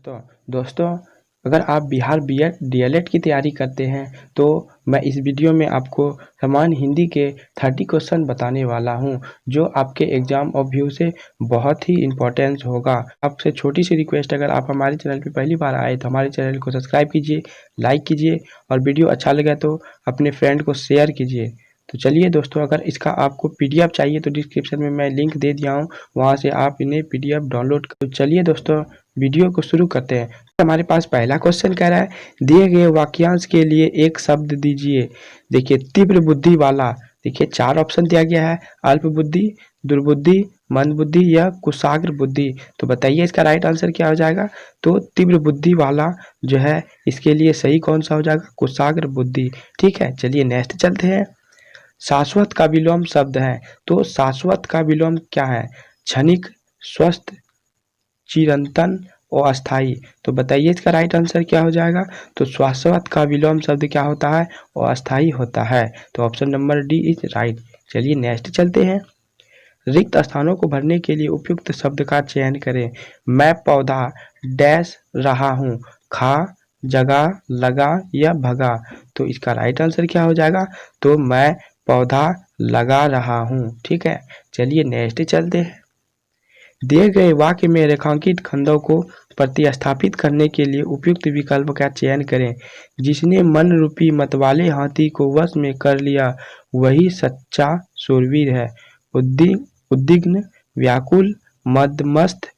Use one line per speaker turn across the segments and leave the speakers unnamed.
दोस्तों अगर आप बिहार बीएड डीएलएड की तैयारी करते हैं तो मैं इस वीडियो में आपको सामान्य हिंदी के 30 क्वेश्चन बताने वाला हूं जो आपके एग्जाम ऑफ व्यू से बहुत ही इम्पोर्टेंस होगा। आपसे छोटी सी रिक्वेस्ट, अगर आप हमारे चैनल पर पहली बार आए तो हमारे चैनल को सब्सक्राइब कीजिए, लाइक कीजिए और वीडियो अच्छा लगे तो अपने फ्रेंड को शेयर कीजिए। तो चलिए दोस्तों, अगर इसका आपको पीडीएफ चाहिए तो डिस्क्रिप्शन में मैं लिंक दे दिया हूँ, वहाँ से आप इन्हें पीडीएफ डाउनलोड कर। चलिए दोस्तों, वीडियो को शुरू करते हैं। हमारे पास पहला क्वेश्चन कह रहा है, दिए गए वाक्यांश के लिए एक शब्द दीजिए। देखिए, तीव्र बुद्धि वाला। देखिए 4 ऑप्शन दिया गया है, अल्प बुद्धि, दुर्बुद्धि, मंदबुद्धि या कुशाग्र बुद्धि। तो बताइए इसका राइट आंसर क्या हो जाएगा। तो तीव्र बुद्धि वाला जो है इसके लिए सही कौन सा हो जाएगा, कुशाग्र बुद्धि। ठीक है, चलिए नेक्स्ट चलते हैं। शाश्वत का विलोम शब्द है, तो शाश्वत का विलोम क्या है, क्षणिक, स्वस्थ, चिरंतन और अस्थाई। तो बताइए इसका राइट आंसर क्या हो जाएगा। तो शाश्वत का विलोम शब्द क्या होता है, और अस्थाई होता है। तो option number D is right. चलिए नेक्स्ट चलते हैं। रिक्त स्थानों को भरने के लिए उपयुक्त शब्द का चयन करें। मैं पौधा डैश रहा हूँ, खा, जगा, लगा या भगा। तो इसका राइट आंसर क्या हो जाएगा। तो मैं पौधा लगा रहा हूँ। ठीक है, चलिए नेक्स्ट चलते हैं। दिए गए वाक्य में रेखांकित खंडों को प्रतिस्थापित करने के लिए उपयुक्त विकल्प का चयन करें। जिसने मन रूपी मतवाले हाथी को वश में कर लिया वही सच्चा शूरवीर है। उद्विग्न, व्याकुल, मदमस्त,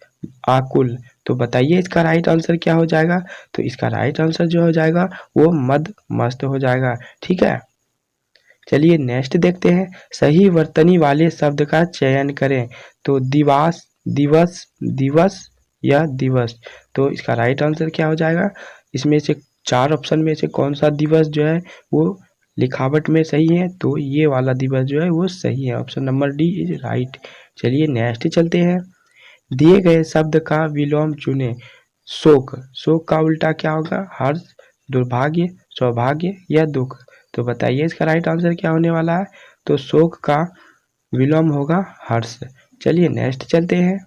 आकुल। तो बताइए इसका राइट आंसर क्या हो जाएगा। तो इसका राइट आंसर जो हो जाएगा वो मदमस्त हो जाएगा। ठीक है, चलिए नेक्स्ट देखते हैं। सही वर्तनी वाले शब्द का चयन करें। तो दिवास, दिवस, दिवस या दिवस। तो इसका राइट आंसर क्या हो जाएगा। इसमें से 4 ऑप्शन में से कौन सा दिवस जो है वो लिखावट में सही है। तो ये वाला दिवस जो है वो सही है, option number D is right. चलिए नेक्स्ट चलते हैं। दिए गए शब्द का विलोम चुने। शोक, शोक का उल्टा क्या होगा, हर्ष, दुर्भाग्य, सौभाग्य या दुख। तो बताइए इसका राइट आंसर क्या होने वाला है। तो शोक का विलोम होगा हर्ष। चलिए नेक्स्ट चलते हैं।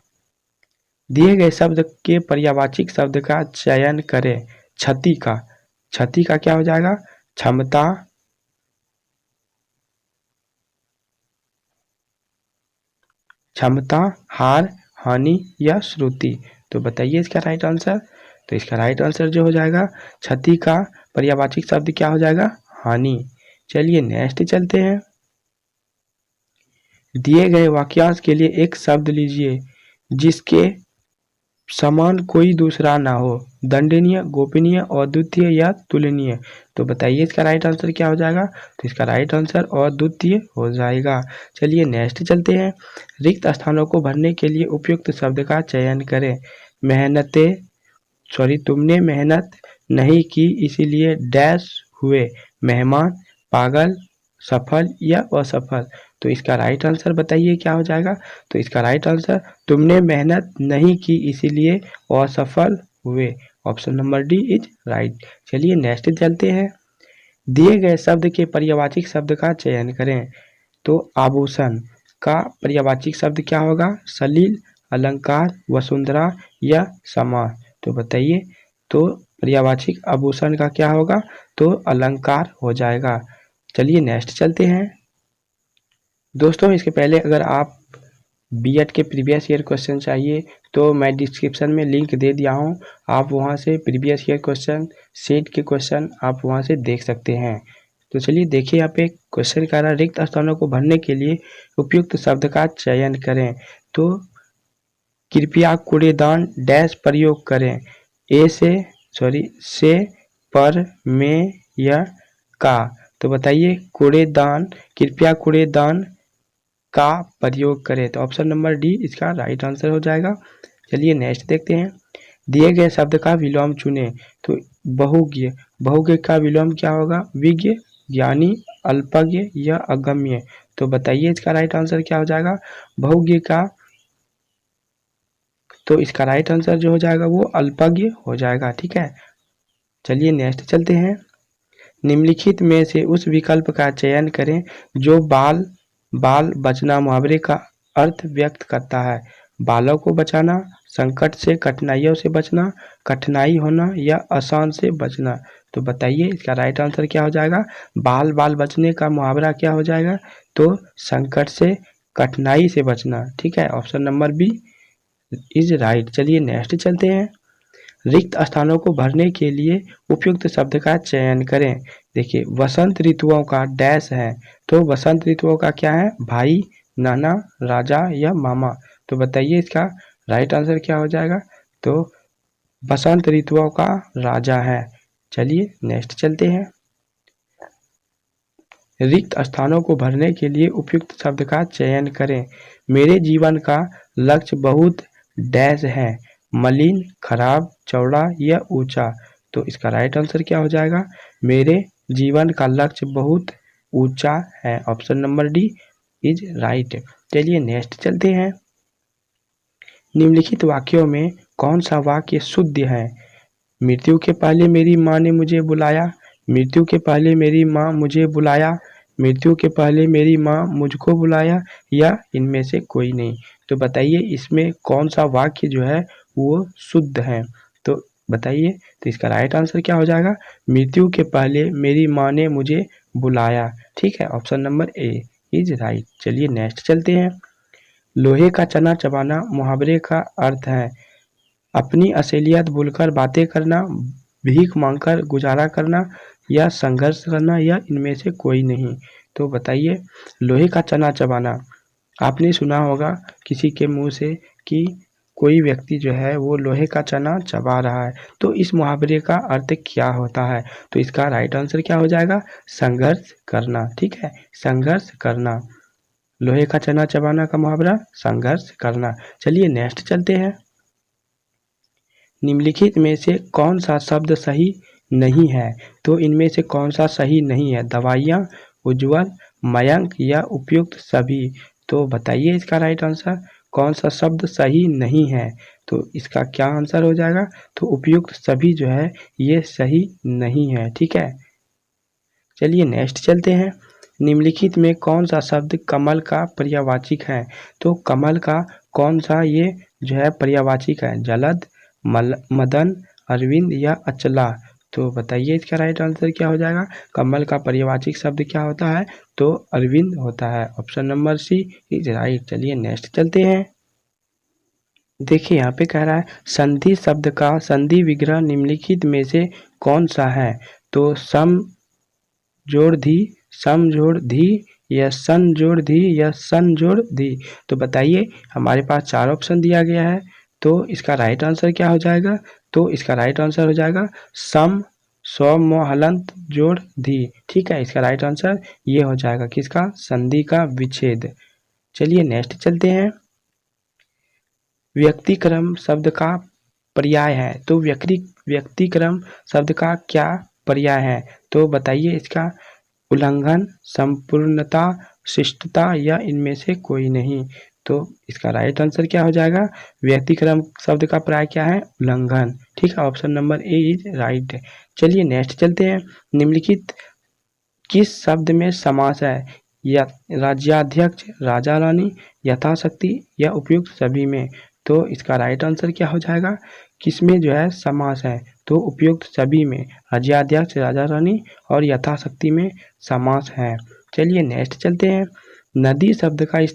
दिए गए शब्द के पर्यायवाची शब्द का चयन करें। क्षति का, क्षति का क्या हो जाएगा, क्षमता, क्षमता, हार, हानि या श्रुति। तो बताइए इसका राइट आंसर। तो इसका राइट आंसर जो हो जाएगा, क्षति का पर्यायवाची शब्द क्या हो जाएगा, हानि। चलिए नेक्स्ट चलते हैं। दिए गए वाक्यांश के लिए एक शब्द लीजिए जिसके समान कोई दूसरा ना हो। दंडनीय, गोपनीय, अद्वितीय या तुलनीय। तो बताइए इसका राइट आंसर क्या हो जाएगा। तो इसका राइट आंसर अद्वितीय हो जाएगा। चलिए नेक्स्ट चलते हैं। रिक्त स्थानों को भरने के लिए उपयुक्त शब्द का चयन करें। तुमने मेहनत नहीं की इसीलिए डैश हुए मेहमान, पागल, सफल या असफल। तो इसका राइट आंसर बताइए क्या हो जाएगा। तो इसका राइट आंसर, तुमने मेहनत नहीं की इसीलिए असफल हुए, option number D is right. चलिए नेक्स्ट चलते हैं। दिए गए शब्द के पर्यायवाची शब्द का चयन करें। तो आभूषण का पर्यायवाची शब्द क्या होगा, सलील, अलंकार, वसुंधरा या समास। तो बताइए। तो पर्यायवाची आभूषण का क्या होगा, तो अलंकार हो जाएगा। चलिए नेक्स्ट चलते हैं। दोस्तों इसके पहले अगर आप बीएड के प्रीवियस ईयर क्वेश्चन चाहिए तो मैं डिस्क्रिप्शन में लिंक दे दिया हूं, आप वहां से प्रीवियस ईयर क्वेश्चन, सेट के क्वेश्चन आप वहां से देख सकते हैं। तो चलिए देखिए, यहाँ पे क्वेश्चन कह रहा है, रिक्त स्थानों को भरने के लिए उपयुक्त शब्द का चयन करें। तो कृपया कूड़ेदान डैश प्रयोग करें। से, पर, में या का। तो बताइए कूड़ेदान, कृपया कूड़ेदान का प्रयोग करें। तो ऑप्शन नंबर डी इसका राइट आंसर हो जाएगा। चलिए नेक्स्ट देखते हैं। दिए गए शब्द का विलोम चुने। तो बहुज्ञ, बहुज्ञ का विलोम क्या होगा, विज्ञ, ज्ञानी, अल्पज्ञ या अगम्य। तो बताइए इसका राइट आंसर क्या हो जाएगा, बहुज्ञ का। तो इसका राइट आंसर जो हो जाएगा वो अल्पज्ञ हो जाएगा। ठीक है, चलिए नेक्स्ट चलते हैं। निम्नलिखित में से उस विकल्प का चयन करें जो बाल बचना मुहावरे का अर्थ व्यक्त करता है। बालों को बचाना, संकट से, कठिनाइयों से बचना, कठिनाई होना या आसान से बचना। तो बताइए इसका राइट आंसर क्या हो जाएगा? बाल बाल बचने का मुहावरा क्या हो जाएगा? तो संकट से, कठिनाई से बचना। ठीक है, option number B is right. चलिए नेक्स्ट चलते हैं। रिक्त स्थानों को भरने के लिए उपयुक्त शब्द का चयन करें। देखिए वसंत ऋतुओं का डैश है, तो वसंत ऋतुओं का क्या है? भाई, नाना, राजा या मामा। तो बताइए इसका राइट आंसर क्या हो जाएगा? तो बसंत ऋतुओं का राजा है। चलिए नेक्स्ट चलते हैं। रिक्त स्थानों को भरने के लिए उपयुक्त शब्द का चयन करें। मेरे जीवन का लक्ष्य बहुत डैश है, मलिन, खराब, चौड़ा या ऊंचा। तो इसका राइट आंसर क्या हो जाएगा? मेरे जीवन का लक्ष्य बहुत ऊंचा है। Option number D is right. चलिए नेक्स्ट चलते हैं। निम्नलिखित वाक्यों में कौन सा वाक्य शुद्ध है? मृत्यु के पहले मेरी माँ ने मुझे बुलाया, मृत्यु के पहले मेरी माँ मुझे बुलाया, मृत्यु के पहले मेरी माँ मुझको बुलाया या इनमें से कोई नहीं। तो बताइए इसमें कौन सा वाक्य जो है वो शुद्ध है? तो बताइए, तो इसका राइट आंसर क्या हो जाएगा? मृत्यु के पहले मेरी माँ ने मुझे बुलाया। ठीक है, option number A is right. चलिए नेक्स्ट चलते हैं। लोहे का चना चबाना मुहावरे का अर्थ है अपनी असलियत भूलकर बातें करना, भीख मांगकर गुजारा करना या संघर्ष करना या इनमें से कोई नहीं। तो बताइए लोहे का चना चबाना, आपने सुना होगा किसी के मुंह से कि कोई व्यक्ति जो है वो लोहे का चना चबा रहा है। तो इस मुहावरे का अर्थ क्या होता है? तो इसका राइट आंसर क्या हो जाएगा? संघर्ष करना। ठीक है, संघर्ष करना। लोहे का चना चबाना का मुहावरा संघर्ष करना। चलिए नेक्स्ट चलते हैं। निम्नलिखित में से कौन सा शब्द सही नहीं है? तो इनमें से कौन सा सही नहीं है? दवाइयाँ, उज्ज्वल, मयंक या उपयुक्त सभी। तो बताइए इसका राइट आंसर कौन सा शब्द सही नहीं है? तो इसका क्या आंसर हो जाएगा? तो उपयुक्त सभी जो है ये सही नहीं है। ठीक है, चलिए नेक्स्ट चलते हैं। निम्नलिखित में कौन सा शब्द कमल का पर्यायवाची है? तो कमल का कौन सा ये जो है पर्यायवाची है? जलद, मदन, अरविंद या अचला। तो बताइए इसका राइट आंसर क्या हो जाएगा? कमल का पर्यायवाची शब्द क्या होता है? तो अरविंद होता है। Option number C is right. चलिए नेक्स्ट चलते हैं। देखिए यहाँ पे कह रहा है संधि शब्द का संधि विग्रह निम्नलिखित में से कौन सा है? तो सम जोड़ धी, सम जोड़ धी या सन जोड़ धी या सन जोड़ धी। तो बताइए हमारे पास चार ऑप्शन दिया गया है, तो इसका राइट आंसर क्या हो जाएगा? तो इसका राइट आंसर हो जाएगा सम स्व म हलंत जोड़ धी। ठीक है, इसका राइट आंसर ये हो जाएगा किसका? संधि का विच्छेद। चलिए नेक्स्ट चलते हैं। व्यक्तिक्रम शब्द का पर्याय है, तो व्यक्तिक्रम शब्द का क्या पर्याय है? तो बताइए इसका उल्लंघन, संपूर्णता, शिष्टता या इनमें से कोई नहीं। तो इसका राइट आंसर क्या हो जाएगा? व्यक्तिक्रम शब्द का पर्याय क्या है? उल्लंघन। ठीक है, option number A is right. चलिए नेक्स्ट चलते हैं। निम्नलिखित किस शब्द में समास है? या राज्याध्यक्ष, राजा रानी, यथाशक्ति या उपयुक्त सभी में। तो इसका राइट आंसर क्या हो जाएगा? किसमें जो है समास है? तो उपयुक्त सभी में, राज्याध्यक्ष, राजा रानी और यथाशक्ति में समास है। चलिए नेक्स्ट चलते हैं। नदी शब्द का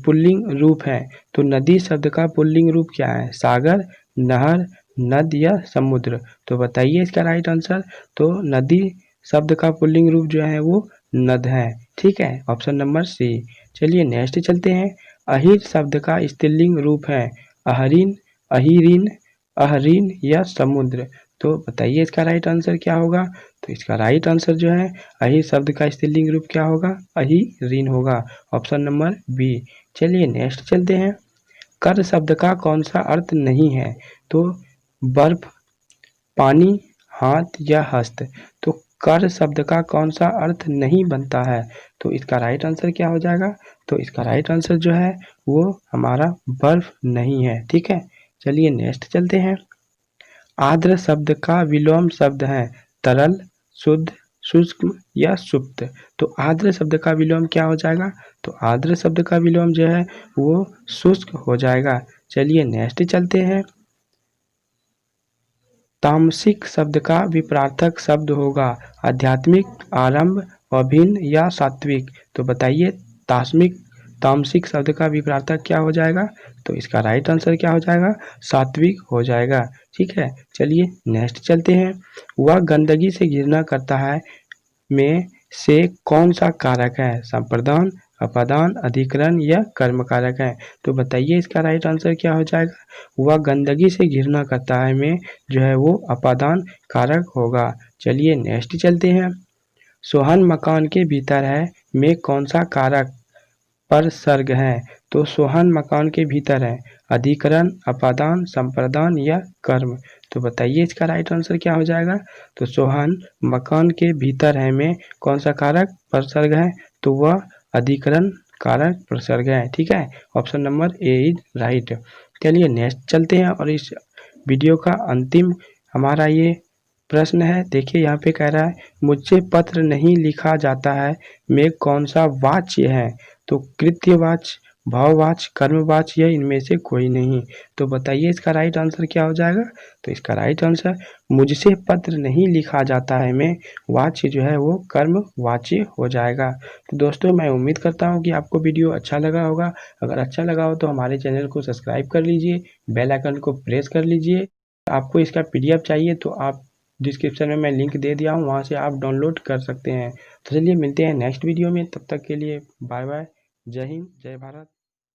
पुल्लिंग रूप है, तो नदी शब्द का पुल्लिंग रूप क्या है? सागर, नहर, नद या समुद्र। तो बताइए इसका राइट आंसर। तो नदी शब्द का पुल्लिंग रूप जो है वो नद है। ठीक है, ऑप्शन नंबर सी। चलिए नेक्स्ट चलते हैं। अहिर शब्द का स्त्रीलिंग रूप है अहरिन, अहिरिन, अहरिन या समुद्र। तो बताइए इसका राइट आंसर क्या होगा? तो इसका राइट आंसर जो है अहिर शब्द का स्त्रीलिंग रूप क्या होगा? अहिरिन होगा। Option number B. चलिए नेक्स्ट चलते हैं। कर शब्द का कौन सा अर्थ नहीं है? तो बर्फ, पानी, हाथ या हस्त। तो कर शब्द का कौन सा अर्थ नहीं बनता है? तो इसका राइट आंसर क्या हो जाएगा? तो इसका राइट आंसर जो है वो हमारा बर्फ नहीं है। ठीक है, चलिए नेक्स्ट चलते हैं। आर्द्र शब्द का विलोम शब्द है तरल, शुद्ध, शुष्क या सुप्त। तो आर्द्र शब्द का विलोम क्या हो जाएगा? तो आर्द्र शब्द का विलोम जो है वो शुष्क हो जाएगा। चलिए नेक्स्ट चलते हैं। तामसिक शब्द का विपरीतार्थक शब्द होगा आध्यात्मिक, आरंभ, अभिन्न या सात्विक। तो बताइए तामसिक शब्द का विपरीतार्थक क्या हो जाएगा? तो इसका राइट आंसर क्या हो जाएगा? सात्विक हो जाएगा। ठीक है, चलिए नेक्स्ट चलते हैं। वह गंदगी से घृणा करता है में से कौन सा कारक है? संप्रदान, अपादान, अधिकरण या कर्म कारक है। तो बताइए इसका राइट आंसर क्या हो जाएगा? वह गंदगी से घृणा करता है में जो है वो अपादान कारक होगा। चलिए नेक्स्ट चलते हैं। सोहन मकान के भीतर है में कौन सा कारक पर सर्ग है? तो सोहन मकान के भीतर है अधिकरण, अपादान, संप्रदान या कर्म। तो बताइए इसका राइट आंसर क्या हो जाएगा? तो सोहन मकान के भीतर है में कौन सा कारक प्रसर्ग है? तो वह अधिकरण कारक प्रसर्ग है। ठीक है, option number A is right. चलिए नेक्स्ट चलते हैं और इस वीडियो का अंतिम हमारा ये प्रश्न है। देखिए यहाँ पे कह रहा है मुझसे पत्र नहीं लिखा जाता है में कौन सा वाच्य है? तो कृत्यवाच्य, भाववाच्य, कर्मवाच्य या इनमें से कोई नहीं। तो बताइए इसका राइट आंसर क्या हो जाएगा? तो इसका राइट आंसर मुझसे पत्र नहीं लिखा जाता है में वाच्य जो है वो कर्मवाच्य हो जाएगा। तो दोस्तों मैं उम्मीद करता हूँ कि आपको वीडियो अच्छा लगा होगा। अगर अच्छा लगा हो तो हमारे चैनल को सब्सक्राइब कर लीजिए, बेल आइकन को प्रेस कर लीजिए। आपको इसका PDF चाहिए तो आप डिस्क्रिप्शन में मैं लिंक दे दिया हूँ, वहाँ से आप डाउनलोड कर सकते हैं। तो चलिए मिलते हैं नेक्स्ट वीडियो में, तब तक के लिए बाय बाय। जय हिंद, जय भारत।